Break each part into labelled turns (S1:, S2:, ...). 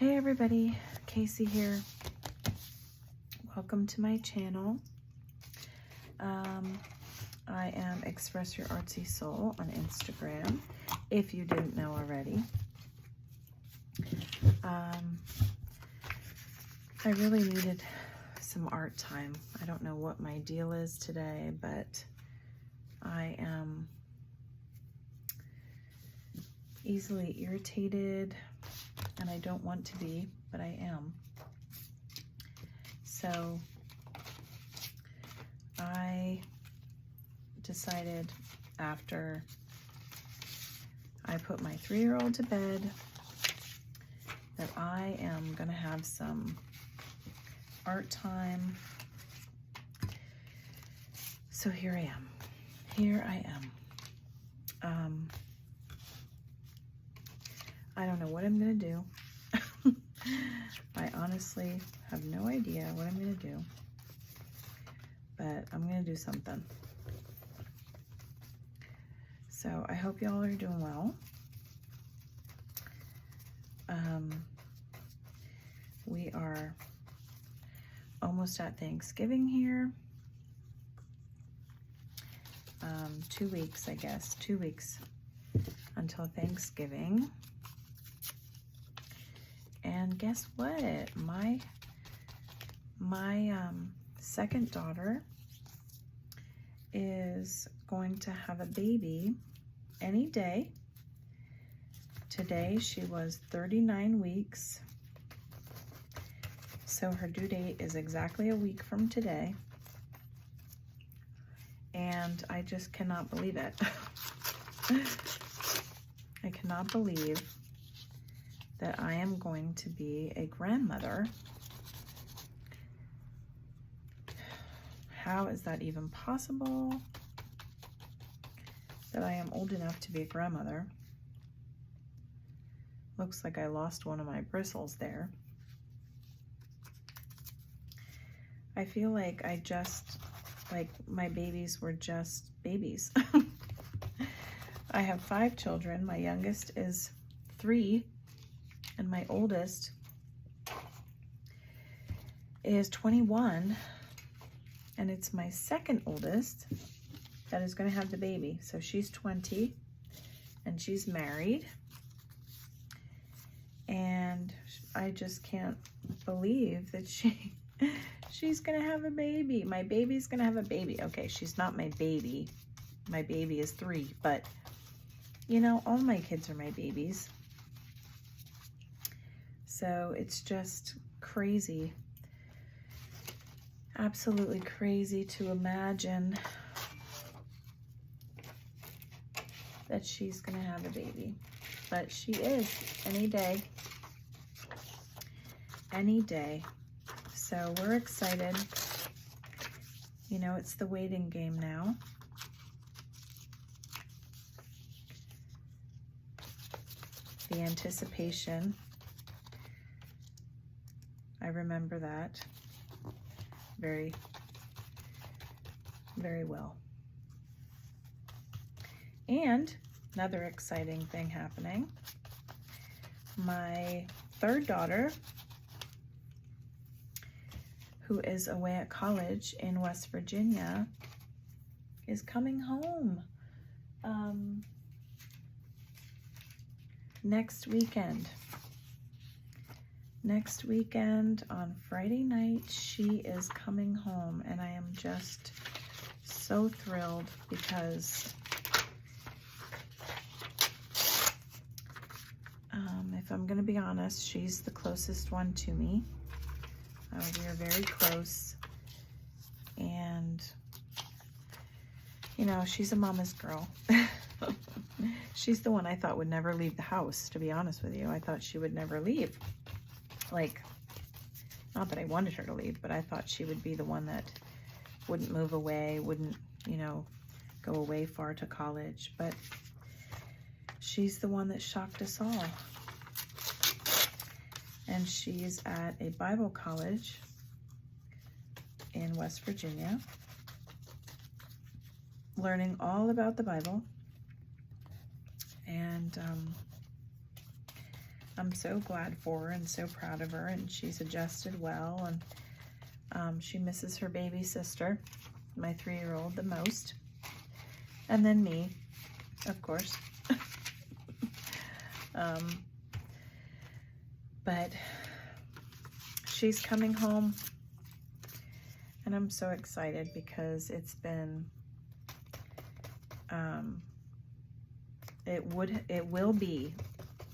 S1: Hey everybody, Casey here. Welcome to my channel. I am Express Your Artsy Soul on Instagram, if you didn't know already. I really needed some art time. I don't know what my deal is today, but I am easily irritated, and I don't want to be, but I am. So I decided after I put my 3-year-old to bed that I am gonna have some art time. So here I am. Here I am. I don't know what I'm gonna do. I honestly have no idea what I'm gonna do, but I'm gonna do something. So I hope y'all are doing well. We are almost at Thanksgiving here. 2 weeks, I guess, 2 weeks until Thanksgiving. And guess what? My second daughter is going to have a baby any day. Today she was 39 weeks. So her due date is exactly a week from today. And I just cannot believe it. I cannot believe that I am going to be a grandmother. How is that even possible? That I am old enough to be a grandmother. Looks like I lost one of my bristles there. I feel like my babies were just babies. I have 5 children. My youngest is 3. And my oldest is 21, and it's my second oldest that is going to have the baby. So she's 20, and she's married, and I just can't believe that she's going to have a baby. My baby's going to have a baby. Okay, she's not my baby. My baby is 3, but you know, all my kids are my babies. So it's just crazy, absolutely crazy to imagine that she's gonna have a baby, but she is any day, any day. So we're excited. You know, it's the waiting game now. The anticipation. I remember that very, very well. And another exciting thing happening. My third daughter, who is away at college in West Virginia, is coming home next weekend. Next weekend on Friday night, she is coming home, and I am just so thrilled because if I'm going to be honest, she's the closest one to me. We are very close, and you know, she's a mama's girl. She's the one I thought would never leave the house, to be honest with you. I thought she would never leave. Like, not that I wanted her to leave, but I thought she would be the one that wouldn't move away, wouldn't, you know, go away far to college. But she's the one that shocked us all. And she's at a Bible college in West Virginia, learning all about the Bible. And I'm so glad for her and so proud of her, and she's adjusted well, and she misses her baby sister, my 3-year-old, the most, and then me, of course. But she's coming home, and I'm so excited because it's been, it will be,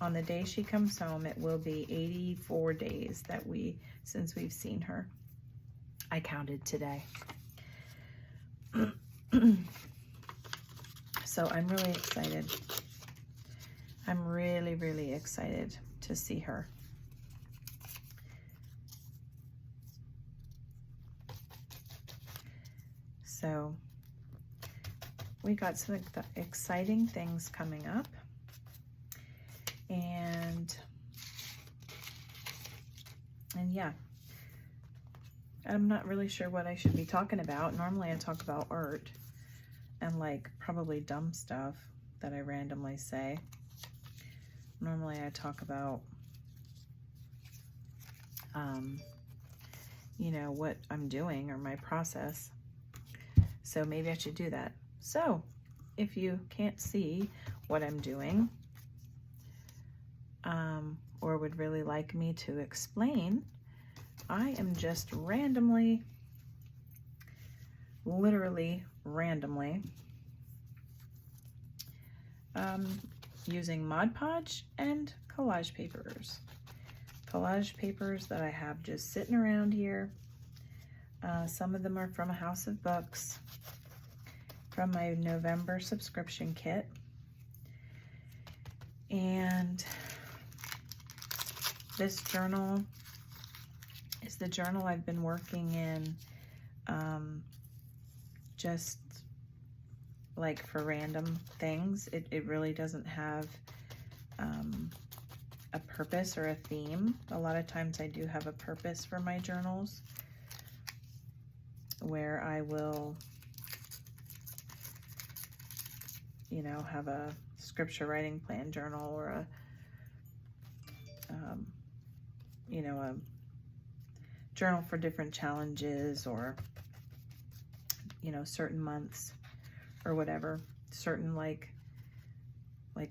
S1: on the day she comes home, it will be 84 days since we've seen her. I counted today. So I'm really excited. I'm really, really excited to see her. So we got some exciting things coming up, and yeah, I'm not really sure what I should be talking about. Normally I talk about art and like probably dumb stuff that I randomly say. Normally I talk about you know, what I'm doing or my process. So maybe I should do that. So if you can't see what I'm doing, or would really like me to explain, I am just randomly, literally randomly, using Mod Podge and collage papers. Collage papers that I have just sitting around here. Some of them are from a house of books, from my November subscription kit. And this journal is the journal I've been working in, just like for random things. It really doesn't have a purpose or a theme. A lot of times I do have a purpose for my journals, where I will, you know, have a scripture writing plan journal, or a, you know, a journal for different challenges, or, you know, certain months or whatever, certain like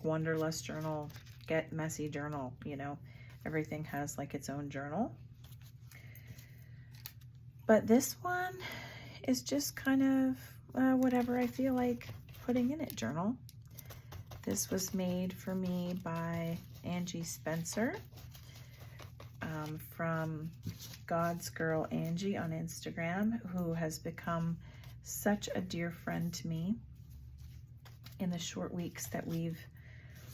S1: Wanderlust journal, Get Messy journal, you know, everything has like its own journal. But this one is just kind of whatever I feel like putting in it journal. This was made for me by Angie Spencer, from God's Girl Angie on Instagram, who has become such a dear friend to me in the short weeks that we've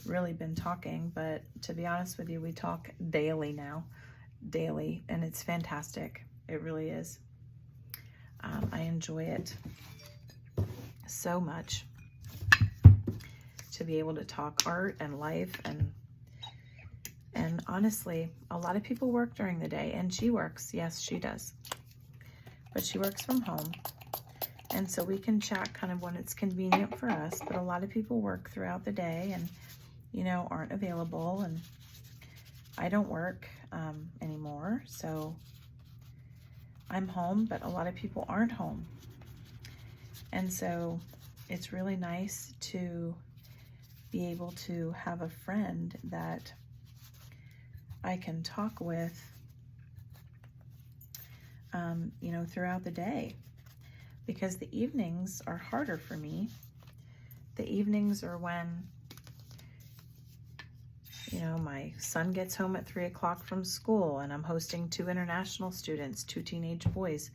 S1: really been talking. But to be honest with you, we talk daily now, and it's fantastic. It really is. I enjoy it so much to be able to talk art and life, and honestly, a lot of people work during the day, and she works. Yes, she does, but she works from home, and so we can chat kind of when it's convenient for us. But a lot of people work throughout the day and, you know, aren't available, and I don't work anymore, so I'm home, but a lot of people aren't home. And so it's really nice to be able to have a friend that I can talk with, you know, throughout the day, because the evenings are harder for me. The evenings are when, you know, my son gets home at 3 o'clock from school, and I'm hosting 2 international students, 2 teenage boys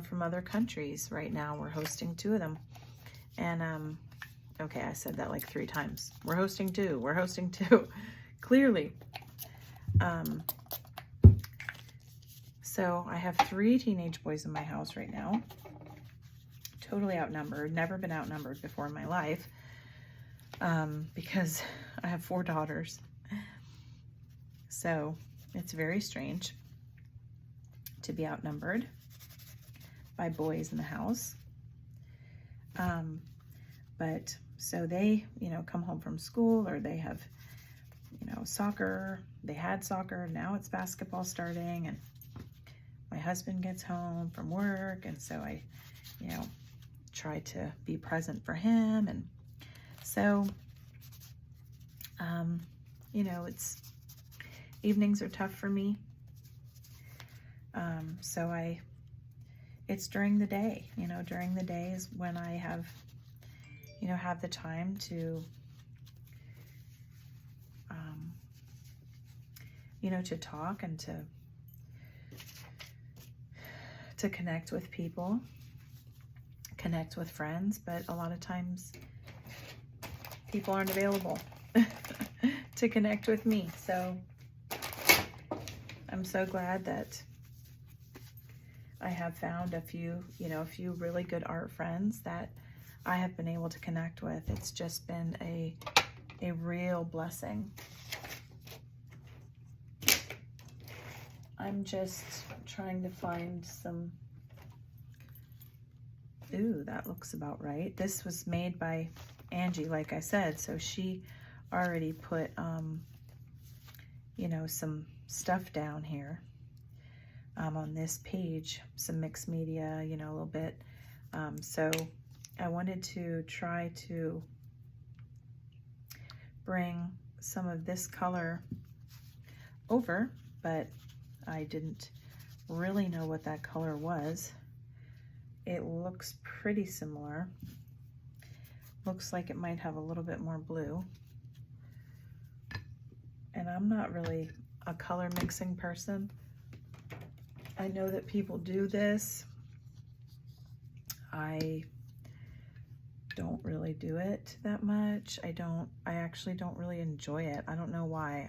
S1: from other countries. Right now we're hosting 2 of them. And okay, I said that like 3 times. We're hosting 2. We're hosting 2. Clearly. So I have 3 teenage boys in my house right now. Totally outnumbered. Never been outnumbered before in my life. Because I have 4 daughters. So it's very strange to be outnumbered by boys in the house. But so they, you know, come home from school, or they have, you know, know, soccer. They had soccer, now it's basketball starting, and my husband gets home from work, and so I, you know, try to be present for him. And so, you know, evenings are tough for me. So it's during the day, you know, during the day is when I have, you know, have the time to, you know, to talk and to connect with people, connect with friends. But a lot of times people aren't available to connect with me. So I'm so glad that I have found a few really good art friends that I have been able to connect with. It's just been a real blessing. I'm just trying to find some, ooh, that looks about right. This was made by Angie, like I said, so she already put, you know, some stuff down here on this page, some mixed media, you know, a little bit. So I wanted to try to bring some of this color over, but I didn't really know what that color was. It looks pretty similar. Looks like it might have a little bit more blue. And I'm not really a color mixing person. I know that people do this. I don't really do it that much. I actually don't really enjoy it. I don't know why.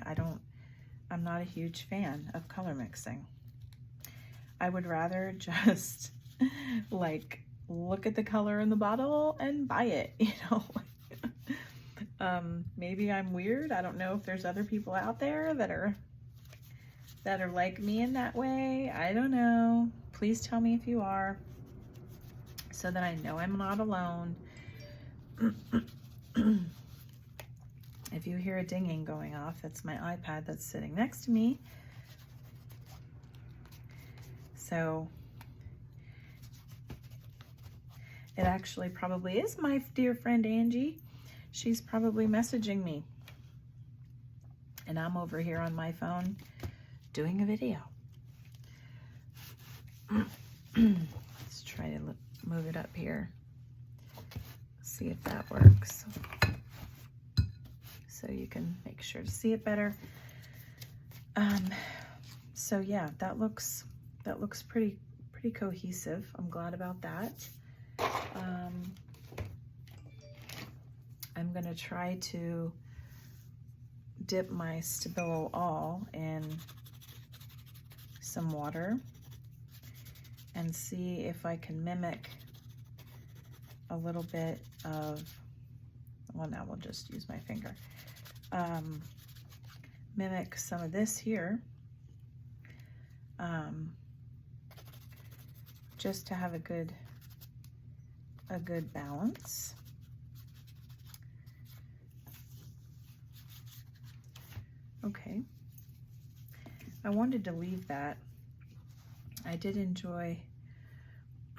S1: I'm not a huge fan of color mixing. I would rather just like look at the color in the bottle and buy it, you know. Maybe I'm weird. I don't know if there's other people out there that are like me in that way. I don't know. Please tell me if you are, so that I know I'm not alone. If you hear a dinging going off, that's my iPad that's sitting next to me. So it actually probably is my dear friend Angie. She's probably messaging me. And I'm over here on my phone doing a video. Let's try to move it up here. See if that works. So you can make sure to see it better. So yeah, that looks pretty cohesive. I'm glad about that. I'm gonna try to dip my Stabilo All in some water and see if I can mimic a little bit of, well, now we'll just use my finger. Mimic some of this here, just to have a good balance. Okay, I wanted to leave that. I did enjoy,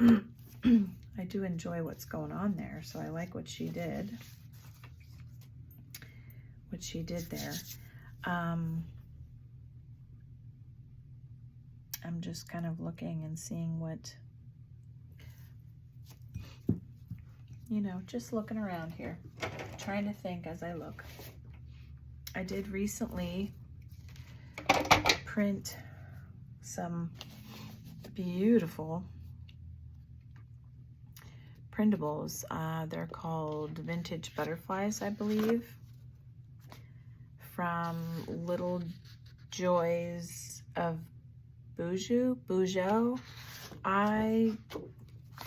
S1: I do enjoy what's going on there, so I like what she did. What she did there. I'm just kind of looking and seeing what, you know, just looking around here, trying to think as I look. I did recently print some beautiful printables. They're called Vintage Butterflies, I believe, from Little Joys of Bujo. I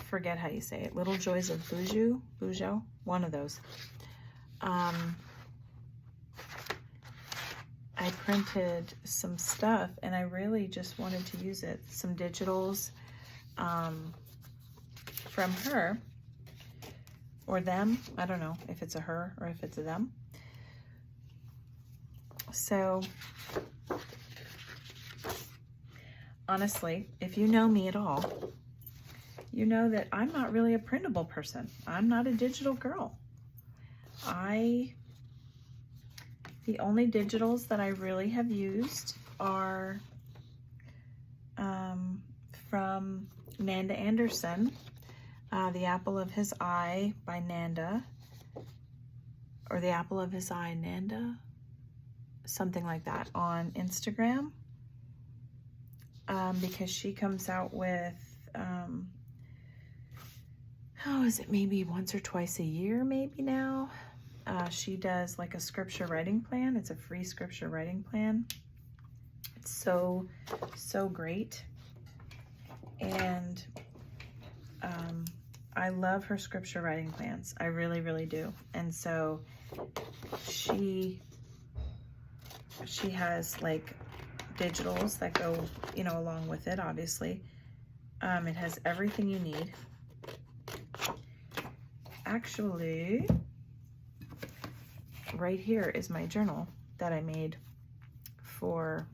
S1: forget how you say it. Little Joys of Bujo, one of those. I printed some stuff and I really just wanted to use it. Some digitals from her or them. I don't know if it's a her or if it's a them. So honestly, if you know me at all, you know that I'm not really a printable person. I'm not a digital girl. The only digitals that I really have used are from Nanda Anderson, The Apple of His Eye by Nanda, or The Apple of His Eye, Nanda, something like that, on Instagram, because she comes out with, how is it, maybe once or twice a year, maybe now. She does like a scripture writing plan. It's a free scripture writing plan. It's so great. And I love her scripture writing plans. I really, really do. And so she has like digitals that go, you know, along with it, obviously. It has everything you need. Actually, right here is my journal that I made for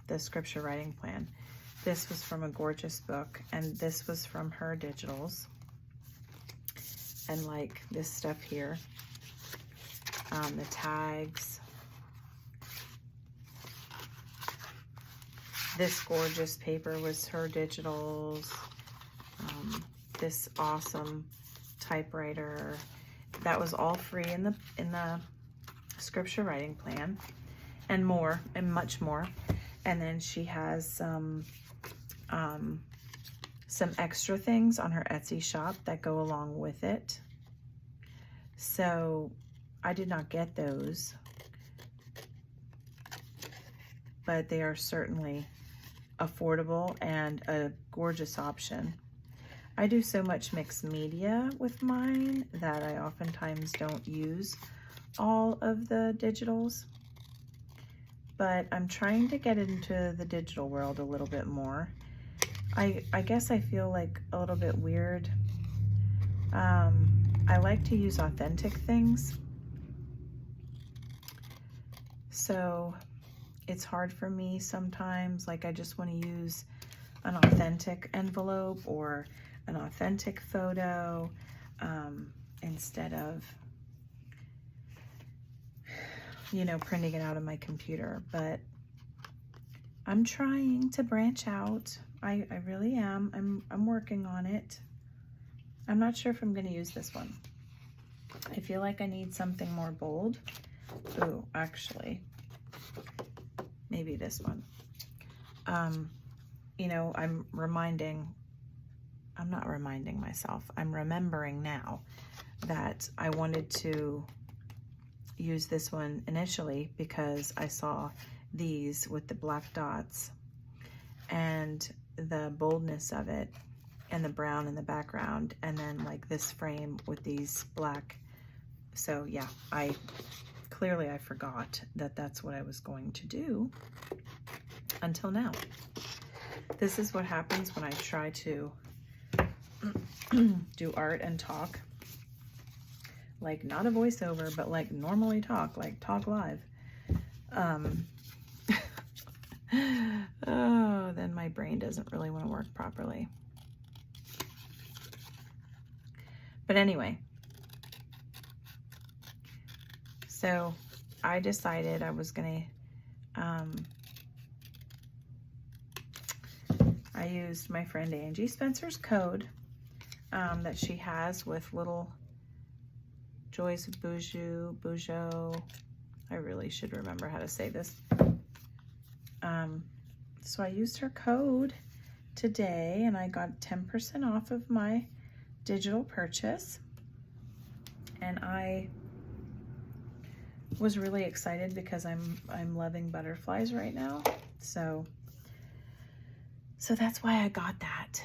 S1: the scripture writing plan. This was from a gorgeous book, and this was from her digitals. And like this stuff here, the tags, this gorgeous paper was her digitals, this awesome typewriter, that was all free in the scripture writing plan, and more, and much more. And then she has some extra things on her Etsy shop that go along with it. So I did not get those, but they are certainly affordable and a gorgeous option. I do so much mixed media with mine that I oftentimes don't use all of the digitals, but I'm trying to get into the digital world a little bit more. I guess I feel like a little bit weird. I like to use authentic things, so it's hard for me sometimes. Like I just want to use an authentic envelope or an authentic photo instead of, you know, printing it out on my computer. But I'm trying to branch out. I really am. I'm working on it. I'm not sure if I'm going to use this one. I feel like I need something more bold. Ooh, actually, maybe this one. You know, I'm not reminding myself, I'm remembering now that I wanted to use this one initially because I saw these with the black dots and the boldness of it and the brown in the background, and then like this frame with these black. So yeah, I forgot that that's what I was going to do until now. This is what happens when I try to do art and talk, like not a voiceover, but like normally talk, like talk live. Oh, then my brain doesn't really want to work properly. But anyway, so I decided I was gonna, I used my friend Angie Spencer's code that she has with little Joy's Bougeot. I really should remember how to say this. So I used her code today and I got 10% off of my digital purchase. And I was really excited because I'm loving butterflies right now. So that's why I got that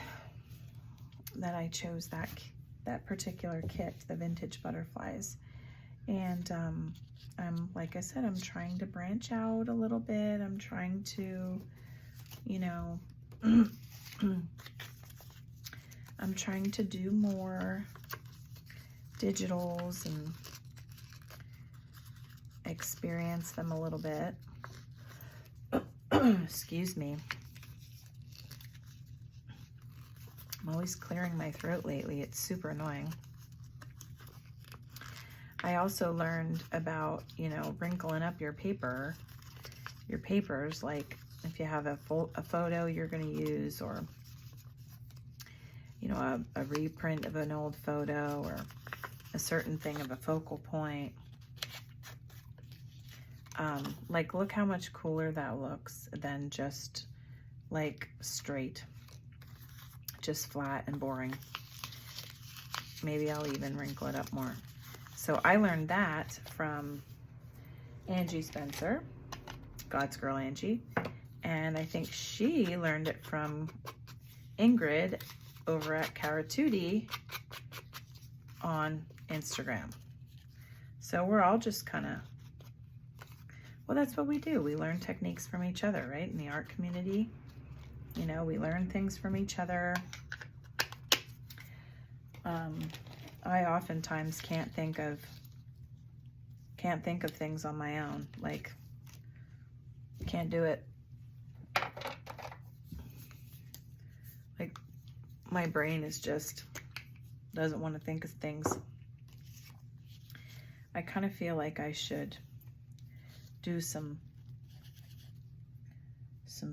S1: I chose that particular kit, the vintage butterflies. And I'm, like I said, I'm trying to branch out a little bit. I'm trying to, you know, I'm trying to do more digitals and experience them a little bit. Excuse me. I'm always clearing my throat lately. It's super annoying. I also learned about, you know, wrinkling up your papers, like if you have a photo you're going to use, or, you know, a reprint of an old photo, or a certain thing of a focal point. Like, look how much cooler that looks than just like straight, just flat and boring. Maybe I'll even wrinkle it up more. So I learned that from Angie Spencer, God's Girl Angie, and I think she learned it from Ingrid over at Caratuti on Instagram. So we're all just kind of, well, that's what we do. We learn techniques from each other, right? In the art community, you know, we learn things from each other. I oftentimes can't think of things on my own. Like, can't do it. Like, my brain is just doesn't want to think of things. I kind of feel like I should do some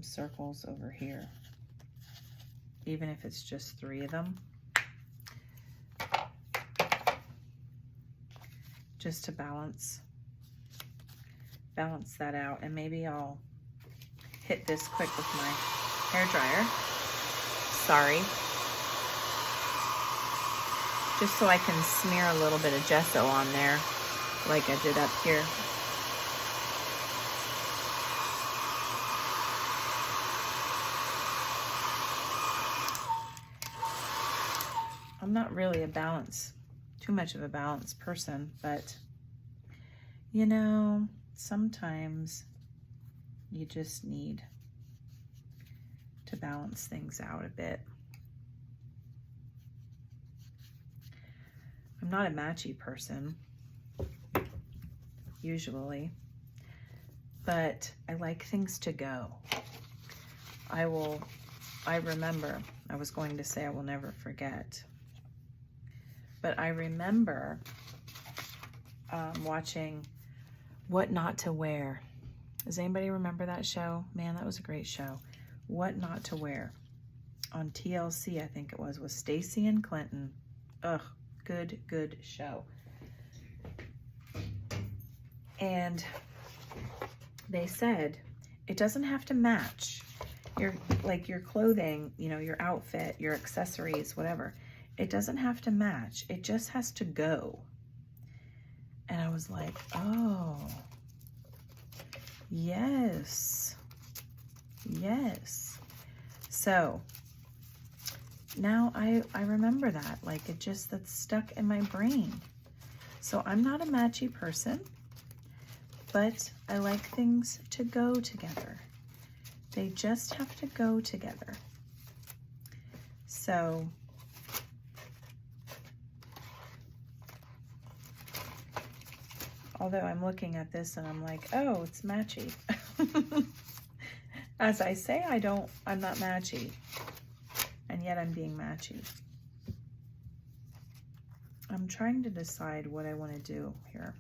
S1: circles over here, even if it's just 3 of them, just to balance that out. And maybe I'll hit this quick with my hair dryer. Sorry. Just so I can smear a little bit of gesso on there, like I did up here. I'm not really too much of a balanced person, but you know, sometimes you just need to balance things out a bit. I'm not a matchy person, usually, but I like things to go. I remember, I was going to say I will never forget, but I remember watching What Not to Wear. Does anybody remember that show? Man, that was a great show. What Not to Wear on TLC, I think it was with Stacy and Clinton. Ugh, good show. And they said it doesn't have to match your clothing, you know, your outfit, your accessories, whatever. It doesn't have to match. It just has to go. And I was like, oh, yes. So now I remember that, like, that's stuck in my brain. So I'm not a matchy person, but I like things to go together. They just have to go together. So although I'm looking at this and I'm like, oh, it's matchy. As I say, I'm not matchy. And yet I'm being matchy. I'm trying to decide what I want to do here.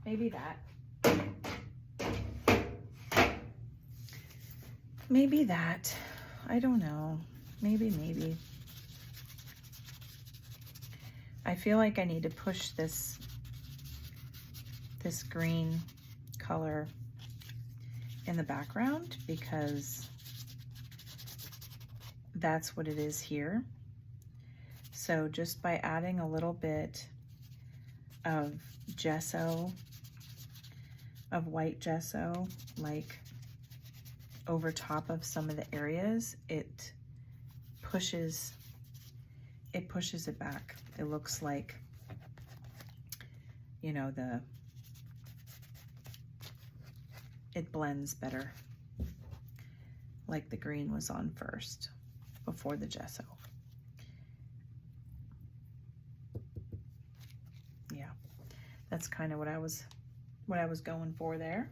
S1: Maybe that. Maybe that. I don't know. Maybe. I feel like I need to push this green color in the background because that's what it is here. So just by adding a little bit of gesso, of white gesso, like over top of some of the areas, it pushes it back. It looks like, you know, it blends better like the green was on first before the gesso. Yeah, that's kind of what I was going for there.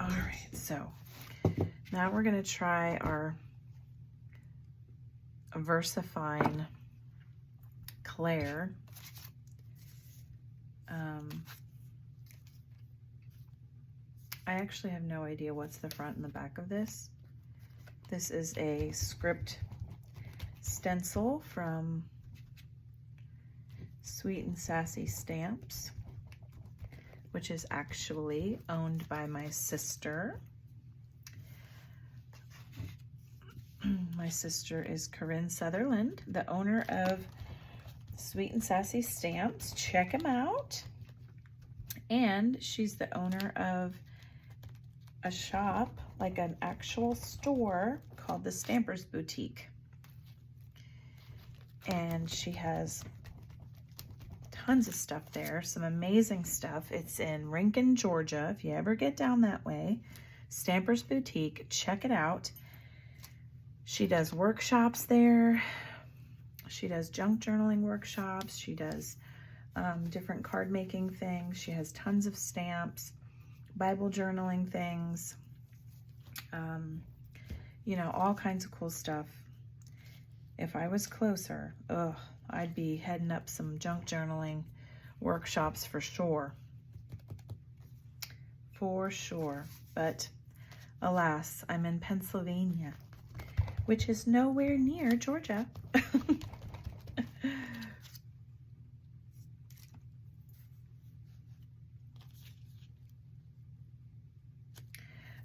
S1: All right, so now we're going to try our VersaFine Claire. I actually have no idea what's the front and the back of this. This is a script stencil from Sweet and Sassy Stamps, which is actually owned by my sister. My sister is Corinne Sutherland, the owner of Sweet and Sassy Stamps. Check them out. And she's the owner of a shop, like an actual store called the Stampers Boutique. And she has tons of stuff there, some amazing stuff. It's in Rincon, Georgia. If you ever get down that way, Stampers Boutique, check it out. She does workshops there. She does junk journaling workshops. She does different card making things. She has tons of stamps, Bible journaling things, you know, all kinds of cool stuff. If I was closer, I'd be heading up some junk journaling workshops for sure. For sure. But alas, I'm in Pennsylvania, which is nowhere near Georgia.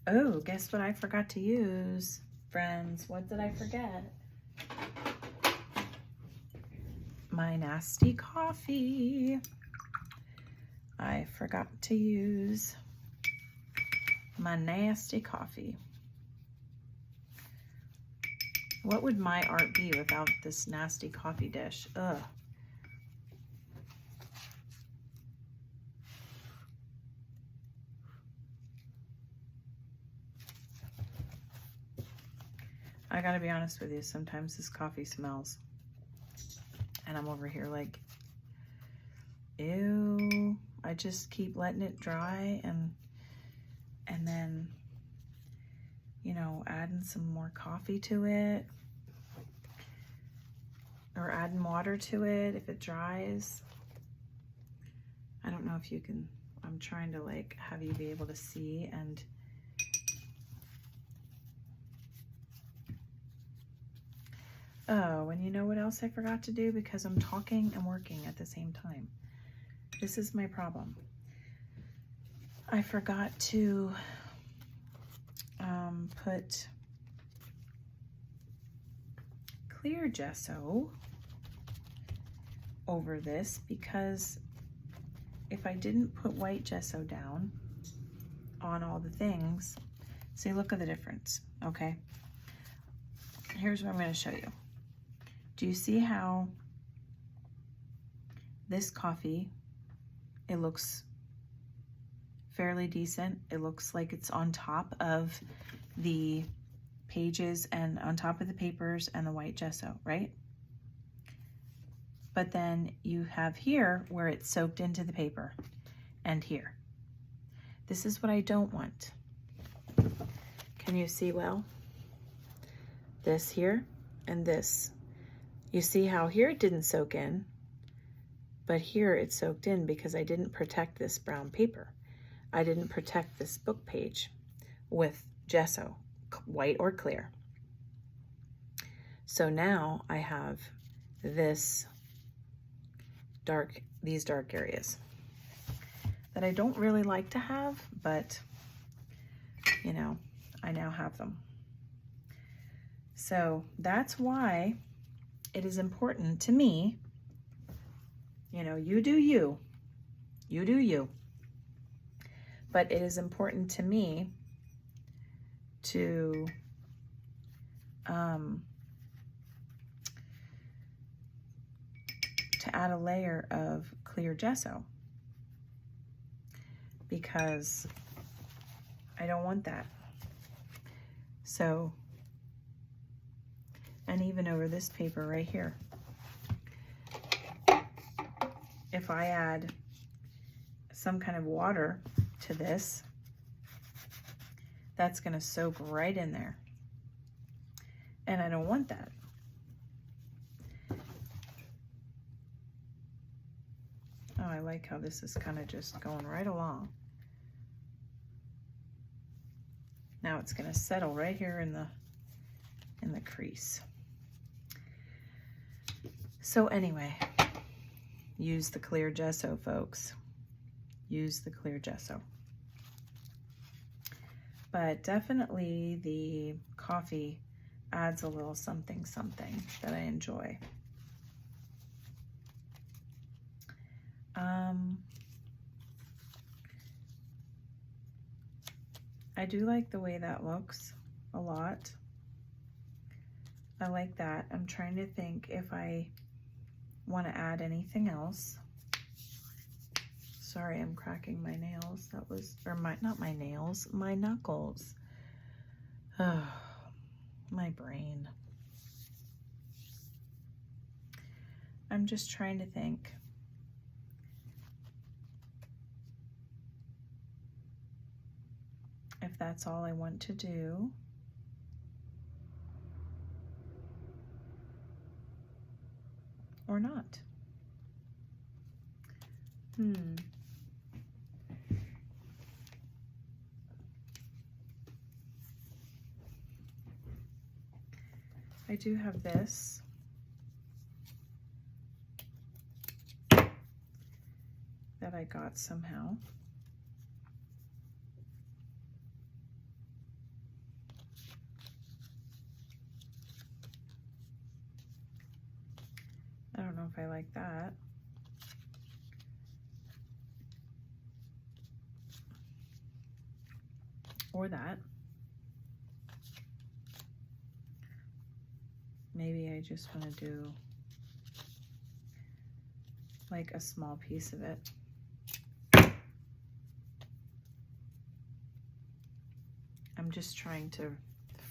S1: Oh, guess what I forgot to use, friends? What did I forget? My nasty coffee. I forgot to use my nasty coffee. What would my art be without this nasty coffee dish? Ugh. I gotta be honest with you, sometimes this coffee smells. And I'm over here like, ew. I just keep letting it dry and then, you know, adding some more coffee to it. Or adding water to it if it dries. I don't know if you can, I'm trying to like have you be able to see and oh, and you know what else I forgot to do because I'm talking and working at the same time. This is my problem. I forgot to put clear gesso over this because if I didn't put white gesso down on all the things, see, look at the difference, okay? Here's what I'm going to show you. Do you see how this coffee, it looks fairly decent. It looks like it's on top of the pages and on top of the papers and the white gesso, right? But then you have here where it's soaked into the paper and here. This is what I don't want. Can you see well? This here and this. You see how here it didn't soak in, but here it soaked in because I didn't protect this brown paper. I didn't protect this book page with gesso, white or clear. So now I have these dark areas that I don't really like to have, but you know, I now have them. So that's why it is important to me, you know, you do you, you do you. But it is important to me to add a layer of clear gesso. because I don't want that. So, and even over this paper right here, if I add some kind of water to this, that's going to soak right in there. And I don't want that. Oh, I like how this is kind of just going right along. Now it's going to settle right here in the crease. So anyway, use the clear gesso, folks. Use the clear gesso. But definitely the coffee adds a little something that I enjoy. I do like the way that looks a lot. I like that. I'm trying to think if I want to add anything else. Sorry, I'm cracking my nails. That was, or not my nails, my knuckles. Oh, my brain. I'm just trying to think. If that's all I want to do. Or not. I do have this. That I got somehow. I don't know if I like that. Or that. Maybe I just want to do like a small piece of it. I'm just trying to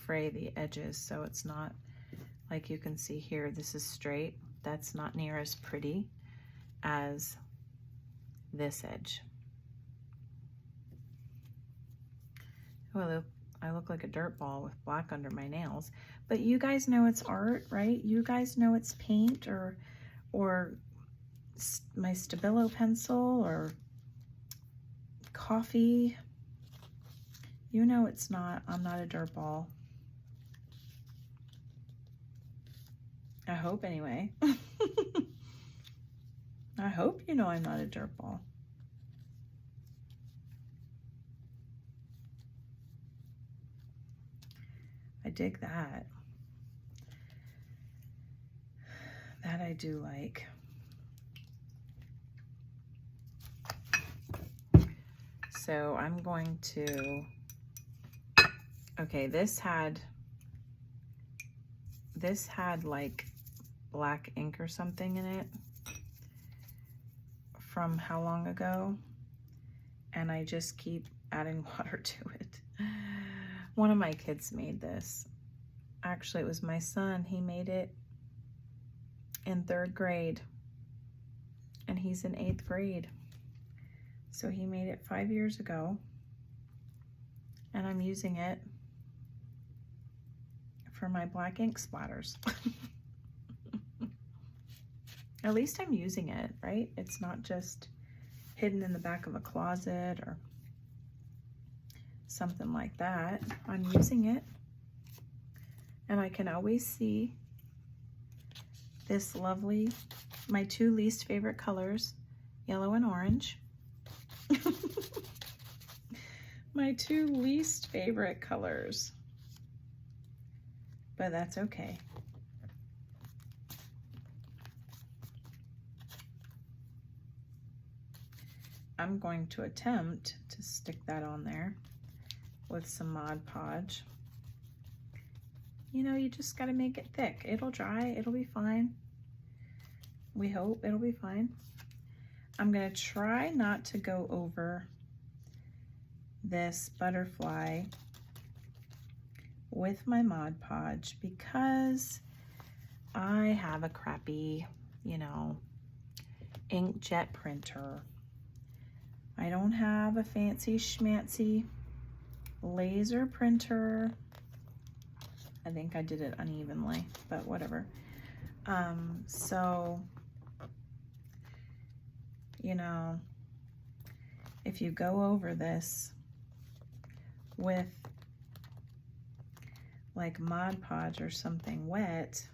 S1: fray the edges so it's not, like you can see here, this is straight. That's not near as pretty as this edge. Well, I look like a dirt ball with black under my nails, but you guys know it's art, right? You guys know it's paint or my Stabilo pencil or coffee. You know it's not, I'm not a dirt ball. I hope anyway. I hope you know I'm not a dirt ball. I dig that. That I do like. So I'm going to, okay, this had like black ink or something in it from how long ago, and I just keep adding water to it. One of my kids made this. Actually, it was my son. He made it in 3rd grade, and he's in 8th grade. So he made it 5 years ago, and I'm using it for my black ink splatters. At least I'm using it, right? It's not just hidden in the back of a closet or something like that. I'm using it, and I can always see this lovely, my 2 least favorite colors, yellow and orange. My 2 least favorite colors, but that's okay. I'm going to attempt to stick that on there with some Mod Podge. You know, you just got to make it thick. It'll dry. It'll be fine. We hope it'll be fine. I'm going to try not to go over this butterfly with my Mod Podge because I have a crappy, you know, inkjet printer. I don't have a fancy schmancy laser printer. I think I did it unevenly, but whatever. So, you know, if you go over this with like Mod Podge or something wet,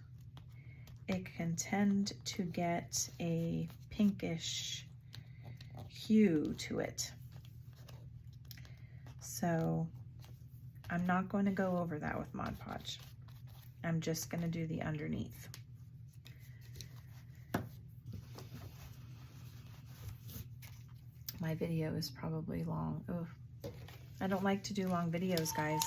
S1: it can tend to get a pinkish hue to it. So I'm not going to go over that with Mod Podge. I'm just going to do the underneath. My video is probably long. Ugh. I don't like to do long videos, guys.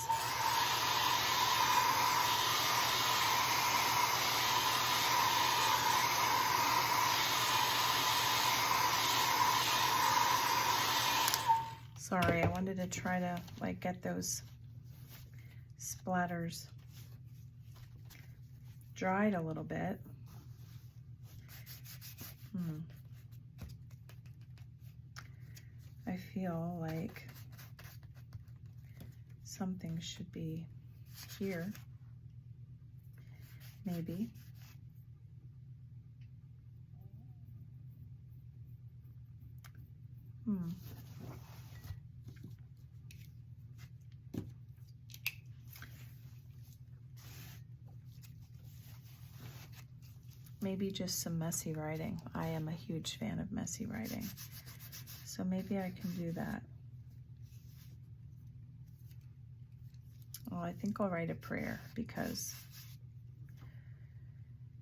S1: Sorry, I wanted to try to like get those splatters dried a little bit. I feel like something should be here, maybe. Maybe just some messy writing. I am a huge fan of messy writing. So maybe I can do that. Well, I think I'll write a prayer because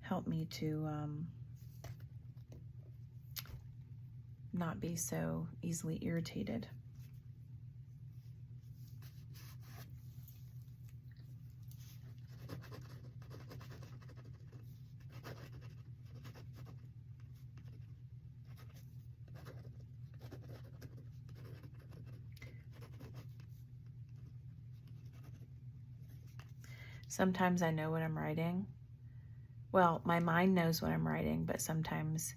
S1: help me to not be so easily irritated. Sometimes I know what I'm writing. Well, my mind knows what I'm writing, but sometimes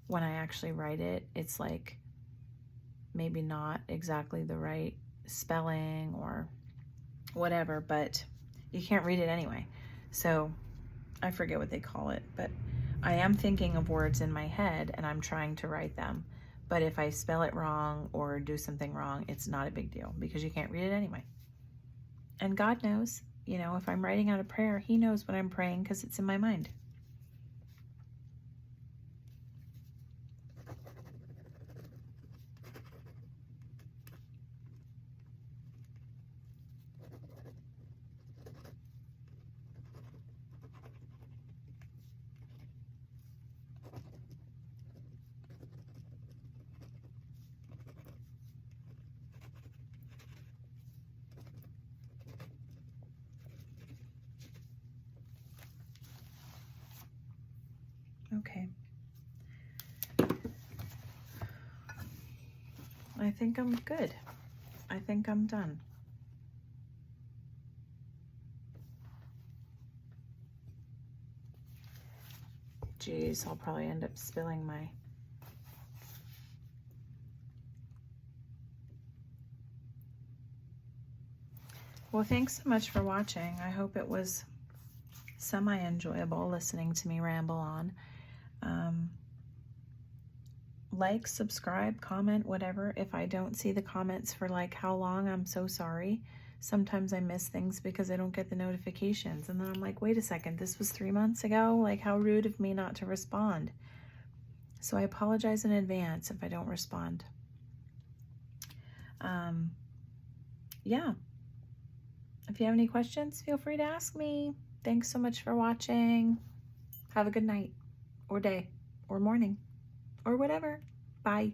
S1: when I actually write it, it's like maybe not exactly the right spelling or whatever, but you can't read it anyway. So I forget what they call it, but I am thinking of words in my head and I'm trying to write them. But if I spell it wrong or do something wrong, it's not a big deal because you can't read it anyway. And God knows. You know, if I'm writing out a prayer, He knows what I'm praying because it's in my mind. Okay. I think I'm good. I think I'm done. Geez, I'll probably end up spilling my... Well, thanks so much for watching. I hope it was semi-enjoyable listening to me ramble on. Like, subscribe, comment, whatever. If I don't see the comments for like how long, I'm so sorry. Sometimes I miss things because I don't get the notifications. And then I'm like, wait a second, this was 3 months ago? Like, how rude of me not to respond. So I apologize in advance if I don't respond. Yeah. If you have any questions, feel free to ask me. Thanks so much for watching. Have a good night or day or morning or whatever. Bye.